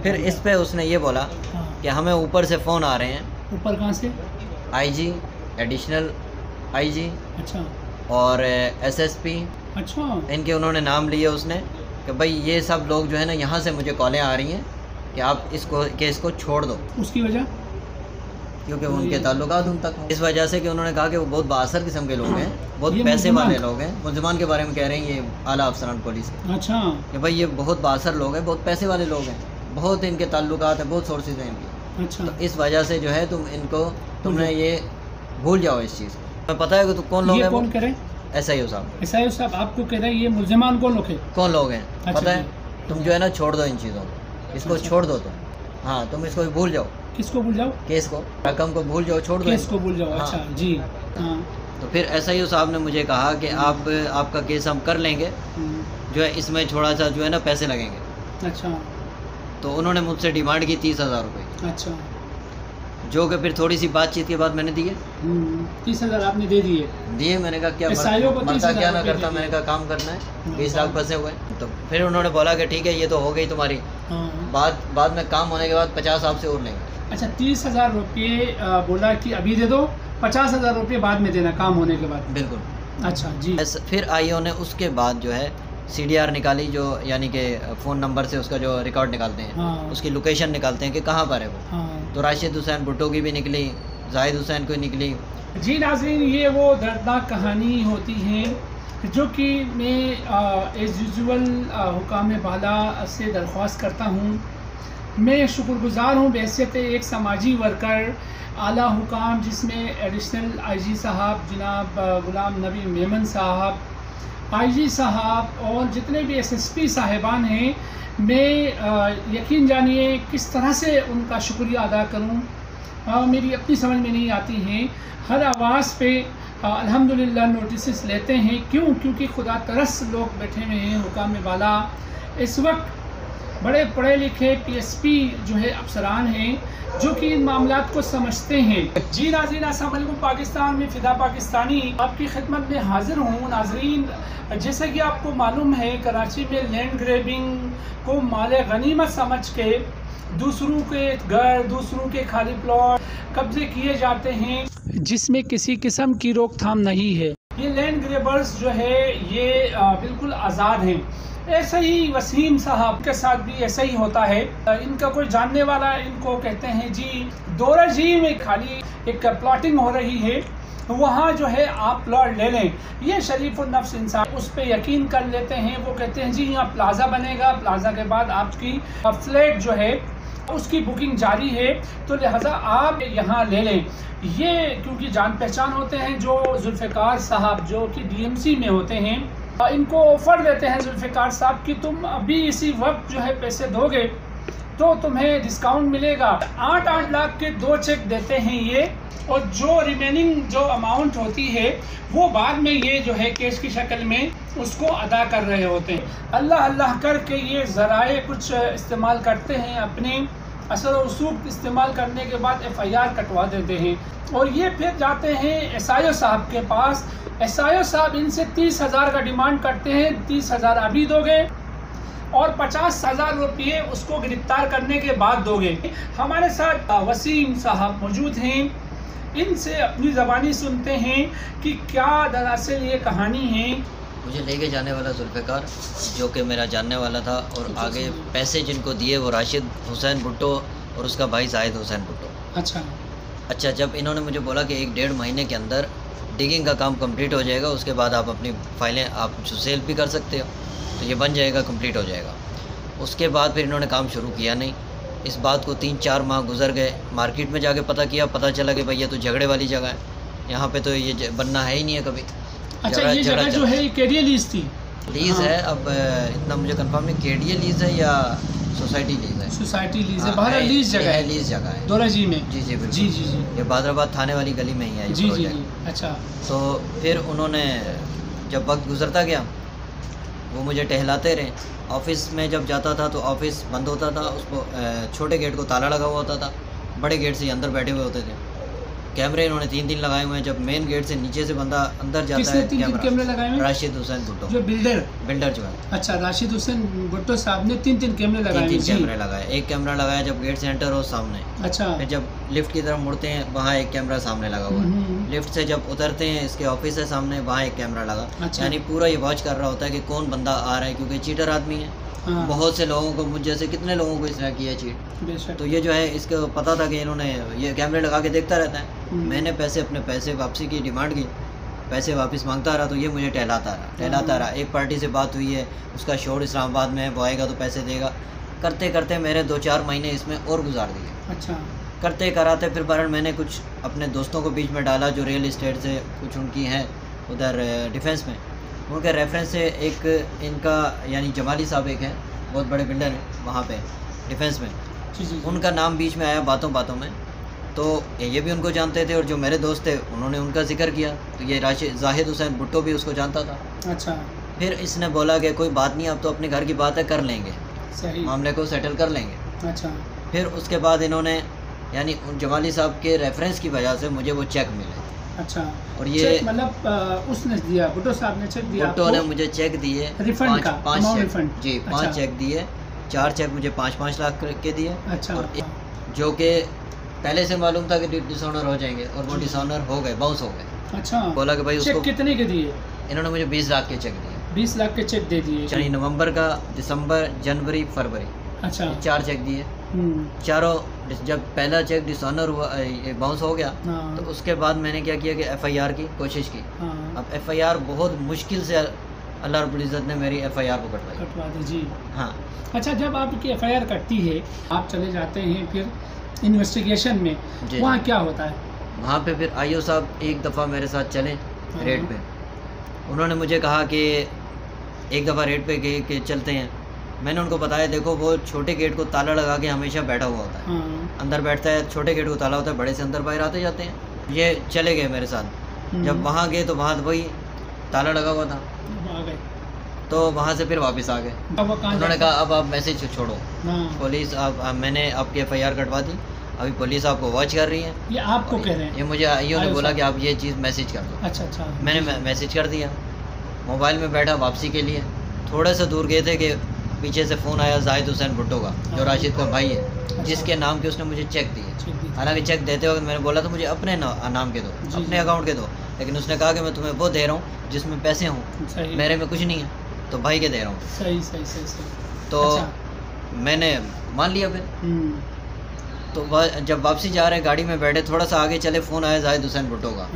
फिर इस पे उसने ये बोला कि हमें ऊपर से फ़ोन आ रहे हैं। ऊपर कहाँ से? आईजी, एडिशनल आईजी, अच्छा, और एसएसपी, अच्छा, इनके उन्होंने नाम लिए उसने कि भाई ये सब लोग जो है ना यहाँ से मुझे कॉलें आ रही हैं कि आप इसको केस को छोड़ दो, उसकी वजह? क्योंकि उनके ताल्लुकात उन तक, इस वजह से कि उन्होंने कहा कि वो बहुत बासर किस्म के लोग हैं, बहुत ये पैसे मुल्ज़िमान? वाले लोग हैं। मुल्ज़िमान के बारे में कह रहे हैं ये आला अफसरान पुलिस के अच्छा, कि भाई ये बहुत बासर लोग हैं, बहुत पैसे वाले लोग हैं, बहुत इनके ताल्लुकात हैं, बहुत सोर्सेज हैं इनकी। अच्छा, तो इस वजह से जो है तुमने ये भूल जाओ इस चीज़ को। तुम्हें पता है कि तुम कौन लोग ये हैं? कौन करे? SIO साहब। SIO साहब आपको कह रहे हैं ये मुल्ज़िमान कौन लोग है? कौन लोग हैं अच्छा पता है? जी। तुम जो है ना छोड़ दो इन चीज़ों को, इसको अच्छा। छोड़ दो तुम। हाँ, तुम इसको भूल जाओ, किसको भूल जाओ? केस को, रकम को भूल जाओ, छोड़ दो केस इनको। को भूल जाओ। हाँ। अच्छा जी, हाँ। तो फिर SIO साहब ने मुझे कहा कि आपका केस हम कर लेंगे, जो है इसमें थोड़ा सा जो है ना पैसे लगेंगे। अच्छा, तो उन्होंने मुझसे डिमांड की 30,000 रुपये, अच्छा, जो कि फिर थोड़ी सी बातचीत के बाद मैंने दिए। 30,000 आपने दे दिए? मैंने कहा क्या SIO को मरता 30,000 क्या ना रुपये करता, दिए। मैंने कहा काम करना है, हाँ, 20 लाख फंसे हुए। तो फिर उन्होंने बोला कि ठीक है ये तो हो गई तुम्हारी, हाँ। बाद में काम होने के बाद 50 आपसे और लेंगे। अच्छा, 30,000 रुपये बोला कि अभी दे दो, 50,000 रुपये बाद में देना काम होने के बाद। बिल्कुल। अच्छा जी। फिर IO ने उसके बाद जो है CDR निकाली, जो यानी कि फ़ोन नंबर से उसका जो रिकॉर्ड निकालते हैं, हाँ। उसकी लोकेशन निकालते हैं कि कहाँ पर है वो। हाँ। तो राशिद हुसैन भुट्टो की भी निकली, जाहिद हुसैन की निकली। जी नाज़रीन, ये वो दर्दनाक कहानी होती है जो कि मैं एज़ यूजुअल हुकाम बाला से दरख्वास्त करता हूँ। मैं शुक्रगुज़ार हूँ बहैसियत एक समाजी वर्कर, आला हुकाम जिसमें एडिशनल IG साहब जनाब गुलाम नबी मेमन साहब, IG साहब और जितने भी SSP साहिबान हैं, मैं यकीन जानिए किस तरह से उनका शुक्रिया अदा करूं, मेरी अपनी समझ में नहीं आती हैं। हर आवाज़ पे अल्हम्दुलिल्लाह नोटिस लेते हैं। क्योंकि खुदा तरस लोग बैठे हुए हैं हुकाम बाला। इस वक्त बड़े पढ़े लिखे PSP जो है अफसरान हैं जो कि इन मामलात को समझते हैं। जी नाज़रीन, अस्सलाम वालेकुम। पाकिस्तान में फ़िदा पाकिस्तानी आपकी खिदमत में हाज़िर हूँ। नाज़रीन, जैसे कि आपको मालूम है, कराची में लैंड ग्रैबिंग को माल गनीमत समझ के दूसरों के घर, दूसरों के खाली प्लॉट कब्जे किए जाते हैं, जिसमें किसी किस्म की रोकथाम नहीं है। ये लैंड ग्रैबर्स जो है ये बिल्कुल आज़ाद हैं। ऐसे ही वसीम साहब के साथ भी ऐसा ही होता है। इनका कोई जानने वाला इनको कहते हैं जी दौरा जी में खाली एक प्लॉटिंग हो रही है, वहाँ जो है आप प्लॉट ले लें। ये शरीफुल नफ्स इंसान उस पर यकीन कर लेते हैं। वो कहते हैं जी यहाँ प्लाजा बनेगा, प्लाजा के बाद आपकी फ्लैट जो है उसकी बुकिंग जारी है, तो लिहाजा आप यहाँ ले लें। ये क्योंकि जान पहचान होते हैं जो जुल्फ़िकार साहब जो कि DMC में होते हैं, इनको ऑफ़र देते हैं जुल्फ़िकार साहब कि तुम अभी इसी वक्त जो है पैसे दोगे तो तुम्हें डिस्काउंट मिलेगा। 8-8 लाख के 2 चेक देते हैं ये, और जो रिमेनिंग जो अमाउंट होती है वो बाद में ये जो है कैश की शक्ल में उसको अदा कर रहे होते हैं। अल्लाह अल्लाह करके ये ज़राए कुछ इस्तेमाल करते हैं, अपने असर और रसूख इस्तेमाल करने के बाद FIR कटवा देते हैं, और ये फिर जाते हैं SIO साहब के पास। SIO साहब इनसे 30,000 का डिमांड करते हैं। 30,000 अभी दोगे और 50,000 रुपये उसको गिरफ्तार करने के बाद दोगे। हमारे साथ वसीम साहब मौजूद हैं, इनसे अपनी ज़बानी सुनते हैं कि क्या दरअसल ये कहानी है। मुझे लेके जाने वाला जुल्फ़िकार जो कि मेरा जानने वाला था, और आगे पैसे जिनको दिए वो राशिद हुसैन भुट्टो और उसका भाई जाहिद हुसैन भुट्टो। अच्छा, जब इन्होंने मुझे बोला कि 1-1.5 महीने के अंदर डिगिंग का काम कंप्लीट हो जाएगा, उसके बाद आप अपनी फ़ाइलें आप जो सेल भी कर सकते हो, तो ये बन जाएगा, कंप्लीट हो जाएगा। उसके बाद फिर इन्होंने काम शुरू किया नहीं। इस बात को 3-4 माह गुजर गए। मार्केट में जाके पता चला कि भैया तो झगड़े वाली जगह है, यहाँ पे तो ये बनना है ही नहीं है कभी। अच्छा, ये जगह जो है केडीए लीज थी? लीज़ है, अब इतना मुझे कंफर्म नहीं केडीए लीज़ है या सोसाइटी लीज़ है। सोसाइटी लीज है, बाहर लीज जगह है, लीज़ जगह है दौरा जी में। जी जी जी जी, ये बादराबाद थाने वाली गली में ही है जी जी जी। अच्छा, तो फिर उन्होंने जब वक्त गुजरता गया वो मुझे टहलाते रहे। ऑफ़िस में जब जाता था तो ऑफ़िस बंद होता था, उसको छोटे गेट को ताला लगा हुआ होता था, बड़े गेट से अंदर बैठे हुए होते थे। कैमरे इन्होंने 3 लगाए हुए हैं। जब मेन गेट से नीचे से बंदा अंदर जाता किसने है, 3 कैमरे लगाए हुए हैं? राशिद हुसैन भुट्टो, जो बिल्डर जो है। अच्छा, राशिद हुसैन भुट्टो साहब ने 3 कैमरे लगाए। 3 कैमरे लगाए। एक कैमरा लगाया जब गेट से एंटर हो सामने। अच्छा। फिर जब लिफ्ट की तरफ मुड़ते हैं वहाँ एक कैमरा सामने लगा हुआ है। लिफ्ट से जब उतरते हैं इसके ऑफिस है सामने, वहाँ एक कैमरा लगा। अच्छा। यानी पूरा ये वॉच कर रहा होता है कि कौन बंदा आ रहा है, क्योंकि चीटर आदमी है। हाँ। बहुत से लोगों को, मुझ जैसे कितने लोगों को इसने किया चीट। तो ये जो है इसको पता था कि इन्होंने ये कैमरे लगा के देखता रहता है। मैंने अपने पैसे वापसी की डिमांड की, पैसे वापस मांगता रहा, तो ये मुझे टहलाता रहा। एक पार्टी से बात हुई है, उसका शोर इस्लामाबाद में है, वो आएगा तो पैसे देगा। करते करते मेरे 2-4 महीने इसमें और गुजार दिए। अच्छा। करते कराते फिर बहरहाल मैंने कुछ अपने दोस्तों को बीच में डाला जो रियल इस्टेट से कुछ उनकी हैं उधर डिफेंस में। उनके रेफरेंस से एक इनका यानी जमाली साहब एक हैं, बहुत बड़े बिल्डर हैं वहाँ पे डिफेंस में। जी। उनका नाम बीच में आया बातों में, तो ये भी उनको जानते थे और जो मेरे दोस्त थे उन्होंने उनका जिक्र किया, तो ये जाहिद हुसैन भुट्टो भी उसको जानता था। अच्छा। फिर इसने बोला कि कोई बात नहीं, अब तो अपने घर की बात है, कर लेंगे, सही, मामले को सेटल कर लेंगे। अच्छा। फिर उसके बाद इन्होंने यानी जमाली साहब के रेफरेंस की वजह से मुझे वो चेक मिले। अच्छा। और ये मतलब उसने दिया, भुट्टो साहब ने चेक दिया, भुट्टो ने मुझे चेक दिए रिफंड का, 5 चेक रिफंड। जी। 5 चेक दिए, 4 चेक मुझे 5-5 लाख के दिए। अच्छा। और जो कि पहले से मालूम था कि डिसऑनर हो जाएंगे, और वो डिसऑनर हो गए, बाउंस हो गए। अच्छा। बोला कि भाई उसको कितने के दिए? इन्होंने मुझे 20 लाख के चेक दिए। 20 लाख के चेक दे दिए, यानी नवंबर का, दिसंबर, जनवरी, फरवरी। अच्छा। 4 चेक दिए। चारों जब पहला चेक डिसऑनर हुआ, बाउंस हो गया, तो उसके बाद मैंने क्या किया कि FIR की कोशिश की। अब FIR बहुत मुश्किल से अल्लाह रब्बुल इज़्ज़त ने मेरी FIR को कटवा दी जी। हाँ। अच्छा, जब आपकी FIR कटती है, आप चले जाते हैं फिर इन्वेस्टिगेशन में, वहाँ क्या होता है? वहाँ पे फिर IO साहब एक दफ़ा मेरे साथ चले रेड पे। उन्होंने मुझे कहा कि एक दफ़ा रेड पे गए कि चलते हैं। मैंने उनको बताया, देखो वो छोटे गेट को ताला लगा के हमेशा बैठा हुआ होता है, अंदर बैठता है, छोटे गेट को ताला होता है, बड़े से अंदर बाहर आते जाते हैं। ये चले गए मेरे साथ। जब वहाँ गए तो वहाँ वही ताला लगा हुआ था, तो वहाँ से फिर वापस आ गए। उन्होंने कहा अब आप मैसेज छोड़ो, पुलिस मैंने आपकी FIR कटवा दी, अभी पुलिस आपको वॉच कर रही है। ये आपको कह रहे हैं? ये मुझे IO ने बोला कि आप ये चीज़ मैसेज कर दो। अच्छा। मैंने मैसेज कर दिया। मोबाइल में बैठा वापसी के लिए, थोड़ा सा दूर गए थे कि पीछे से फ़ोन आया जाहिद हुसैन भुट्टो का, जो राशिद का भाई है, जिसके नाम के उसने मुझे चेक दिए। हालांकि चेक देते वक्त मैंने बोला था मुझे अपने नाम के दो, अपने अकाउंट के दो, लेकिन उसने कहा कि मैं तुम्हें वो दे रहा हूँ जिसमें पैसे हों, मेरे में कुछ नहीं है, तो भाई के दे रहा हूँ। सही। तो मैंने मान लिया। फिर तो जब वापसी जा रहे गाड़ी में बैठे, थोड़ा सा आगे चले, फ़ोन आया जाहिद हुसैन भुट्टो का।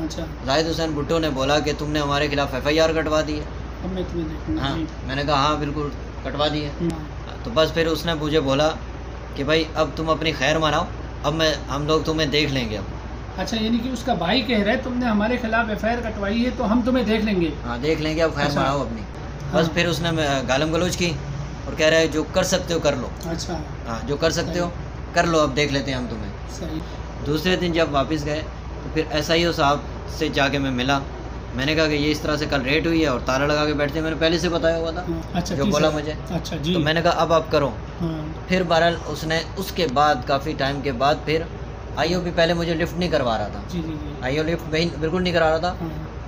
जाहिद हुसैन भुट्टो ने बोला कि तुमने हमारे खिलाफ FIR कटवा दी है। हाँ, मैंने कहा हाँ बिल्कुल कटवा दी है। तो बस फिर उसने मुझे बोला कि भाई अब तुम अपनी खैर मनाओ, अब हम लोग तुम्हें देख लेंगे अब। अच्छा, यानी कि उसका भाई कह रहा है तुमने हमारे खिलाफ FIR कटवाई है तो हम तुम्हें देख लेंगे। हाँ, देख लेंगे, अब खैर मनाओ अपनी। बस फिर उसने गालम गलोच की और कह रहा है जो कर सकते हो कर लो। अच्छा। हाँ, जो कर सकते हो कर लो, अब देख लेते हैं हम तुम्हें। सही। दूसरे दिन जब वापस गए तो फिर SIO साहब से जाके मैं मिला। मैंने कहा कि ये इस तरह से कल रेट हुई है और ताला लगा के बैठते हैं, मैंने पहले से बताया हुआ था। अच्छा, जो बोला मुझे। अच्छा जी। तो मैंने कहा अब आप करो। फिर बहरहाल उसने उसके बाद काफ़ी टाइम के बाद फिर IO भी पहले मुझे लिफ्ट नहीं करवा रहा था। IO लिफ्ट बिल्कुल नहीं करा रहा था।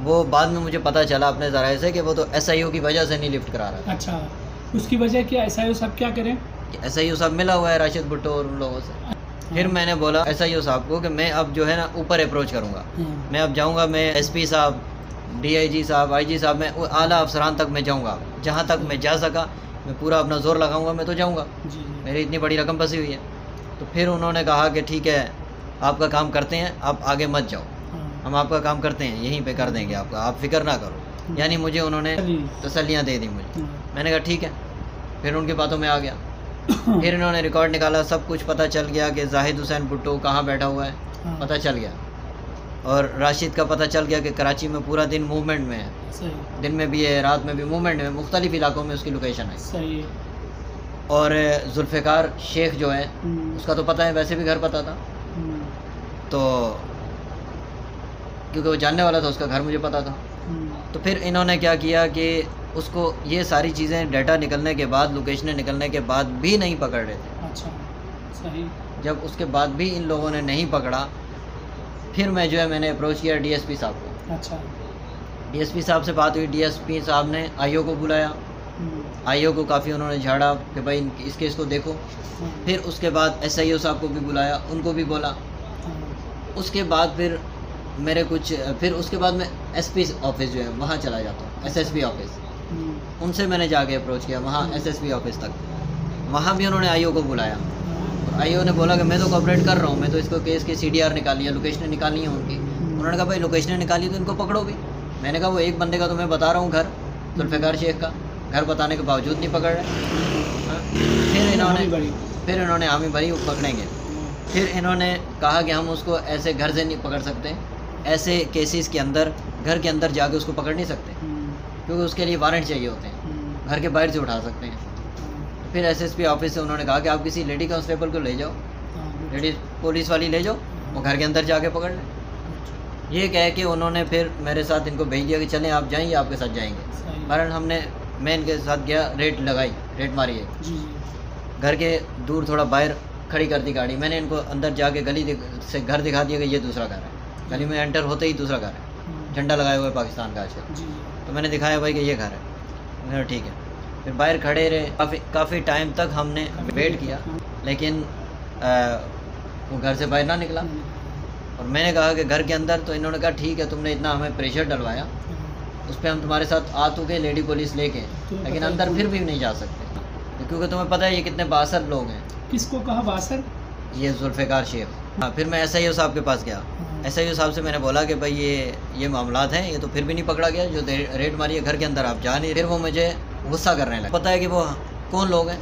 वो बाद में मुझे पता चला अपने ज़राए से कि वो तो SIO की वजह से नहीं लिफ्ट करा रहा था। अच्छा, उसकी वजह क्या? SIO साहब क्या करें? SIO साहब मिला हुआ है राशिद भुट्टो और उन लोगों से। फिर मैंने बोला SIO साहब को कि मैं अब जो है ना ऊपर अप्रोच करूँगा, मैं अब जाऊँगा, मैं SP साहब, DIG साहब, IG साहब, मैं आला अफसरान तक मैं जाऊँगा, जहाँ तक मैं जा सका मैं पूरा अपना ज़ोर लगाऊँगा, मैं तो जाऊँगा, मेरी इतनी बड़ी रकम फंसी हुई है। तो फिर उन्होंने कहा कि ठीक है आपका काम करते हैं, आप आगे मत जाओ, हम आपका काम करते हैं, यहीं पे कर देंगे आपका, आप फिक्र ना करो। यानी मुझे उन्होंने तसल्लियाँ दे दी मुझे। मैंने कहा ठीक है, फिर उनकी बातों में आ गया। फिर इन्होंने रिकॉर्ड निकाला, सब कुछ पता चल गया कि जाहिद हुसैन भुट्टो कहाँ बैठा हुआ है, पता चल गया। और राशिद का पता चल गया कि कराची में पूरा दिन मूवमेंट में है, दिन में भी है, रात में भी मूवमेंट में, मुख्तलिफ इलाकों में उसकी लोकेशन है। सही। और जुल्फ़िकार शेख जो है उसका तो पता है, वैसे भी घर पता था, तो क्योंकि वो जानने वाला था, उसका घर मुझे पता था। तो फिर इन्होंने क्या किया कि उसको ये सारी चीज़ें डाटा निकलने के बाद, लोकेशनें निकलने के बाद भी नहीं पकड़ रहे थे। अच्छा, सही। जब उसके बाद भी इन लोगों ने नहीं पकड़ा, फिर मैं जो है मैंने अप्रोच किया डीएसपी साहब को। अच्छा। डीएसपी साहब से बात हुई, डीएसपी साहब ने आईओ को बुलाया। आईओ को काफ़ी उन्होंने झाड़ा कि भाई इस केस को देखो। फिर उसके बाद एसआईओ साहब को भी बुलाया, उनको भी बोला। उसके बाद फिर मेरे कुछ फिर उसके बाद मैं एसपी ऑफिस जो है वहाँ चला जाता हूँ, एसएसपी ऑफिस। उनसे मैंने जाके अप्रोच किया वहाँ एसएसपी ऑफिस तक। वहाँ भी उन्होंने आईओ को बुलाया और आईओ ने बोला कि मैं तो कोऑपरेट कर रहा हूँ, मैं तो इसको केस की सीडीआर निकाली है, लोकेशन निकालनी है उनकी। उन्होंने कहा भाई लोकेशन निकाली तो इनको पकड़ो भी। मैंने कहा वो एक बंदे का तो मैं बता रहा हूँ घर, जुल्फ़िकार शेख का, घर बताने के बावजूद नहीं पकड़ रहे। फिर इन्होंने हामी भरी वो पकड़ेंगे। फिर इन्होंने कहा कि हम उसको ऐसे घर से नहीं पकड़ सकते, ऐसे केसेस के अंदर घर के अंदर जाके उसको पकड़ नहीं सकते क्योंकि उसके लिए वारंट चाहिए होते हैं, घर के बाहर से उठा सकते हैं। फिर एसएसपी ऑफिस से उन्होंने कहा कि आप किसी लेडी कांस्टेबल को ले जाओ, लेडी पुलिस वाली ले जाओ, वो घर के अंदर जाके पकड़ लें। ये कह के उन्होंने फिर मेरे साथ इनको भेज दिया कि चलें आप जाएंगे, आपके साथ जाएंगे। कारण मैं इनके साथ गया, रेट लगाई, रेट मारी है। घर के दूर थोड़ा बाहर खड़ी कर दी गाड़ी। मैंने इनको अंदर जाके गली से घर दिखा दिया कि ये दूसरा घर है। गली में एंटर होते ही दूसरा घर है, झंडा लगाए हुए पाकिस्तान का आजकल। तो मैंने दिखाया भाई कि ये घर है। मैंने ठीक है। फिर बाहर खड़े रहे, काफ़ी टाइम तक हमने वेट किया, लेकिन वो घर से बाहर ना निकला। और मैंने कहा कि घर के अंदर, तो इन्होंने कहा ठीक है तुमने इतना हमें प्रेशर डलवाया, उस पर हम तुम्हारे साथ आ चुके लेडी पुलिस लेके, लेकिन अंदर फिर भी नहीं जा सकते क्योंकि तुम्हें पता है ये कितने बासर लोग हैं। किसको कहा बासर? ये जुल्फ़िकार शेख। हाँ, फिर मैं एसआईओ साहब के पास गया। एसआईओ साहब से मैंने बोला कि भाई ये मामलात हैं, ये तो फिर भी नहीं पकड़ा गया, जो रेड मारी है घर के अंदर आप जा नहीं। फिर वो मुझे गुस्सा करने लगे। पता है कि वो कौन लोग हैं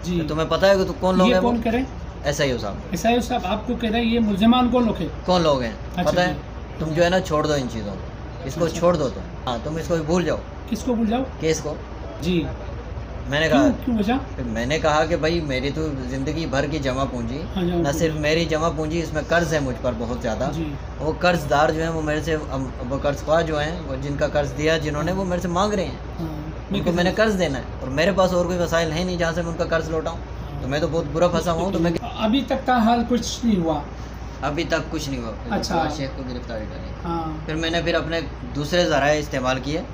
जी? तुम्हें पता है कि कौन लोग हैं? कौन करें? एसआईओ साहब। एसआईओ साहब आपको कह रहे हैं ये मुल्ज़िमान कौन लोग हैं? कौन लोग हैं पता है? तुम जो है ना छोड़ दो इन चीज़ों को, इसको छोड़ दो तुम। हाँ, तुम इसको भूल जाओ। किसको भूल जाओ? केस को जी। मैंने कहा क्यों वजह? मैंने कहा कि भाई मेरी तो ज़िंदगी भर की जमा पूंजी, न सिर्फ मेरी जमा पूंजी, इसमें कर्ज है मुझ पर बहुत ज़्यादा। वो कर्जदार जो हैं वो मेरे से, वो कर्जख्वाह जो हैं, वो जिनका कर्ज दिया जिन्होंने, वो मेरे से मांग रहे हैं। उनको मैंने कर्ज देना है और मेरे पास और कोई वसाइल है नहीं जहाँ से मैं उनका कर्ज लौटाऊँ। तो मैं तो बहुत बुरा फंसा हुआ हूँ। तो मैं अभी तक का हाल कुछ नहीं हुआ? अभी तक कुछ नहीं हुआ। अच्छा। शेख को गिरफ्तारी डाली। फिर मैंने फिर अपने दूसरे ज़राए इस्तेमाल किए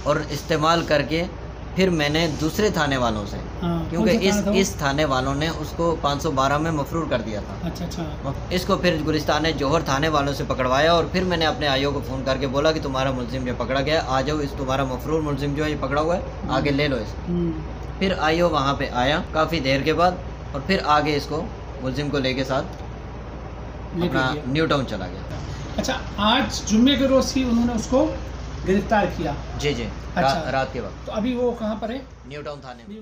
और इस्तेमाल करके फिर मैंने दूसरे थाने वालों से, क्योंकि इस थाने वालों ने उसको 512 में मफरूर कर दिया था। अच्छा। इसको फिर गुलिस्तान जौहर थाने वालों से पकड़वाया और फिर मैंने अपने आईओ को फ़ोन करके बोला कि तुम्हारा मुलजिम जो पकड़ा गया, आ जाओ, इस तुम्हारा मफरूर मुलजिम जो है ये पकड़ा हुआ है, आगे ले लो इसको। फिर आईओ वहाँ पे आया काफ़ी देर के बाद और फिर आगे इसको मुलजिम को लेके साथ अपना न्यू टाउन चला गया। अच्छा, आज जुम्मे के रोज़ ही उन्होंने उसको गिरफ्तार किया? जी। अच्छा। रात के वक्त। तो अभी वो कहाँ पर है? न्यू टाउन थाने में।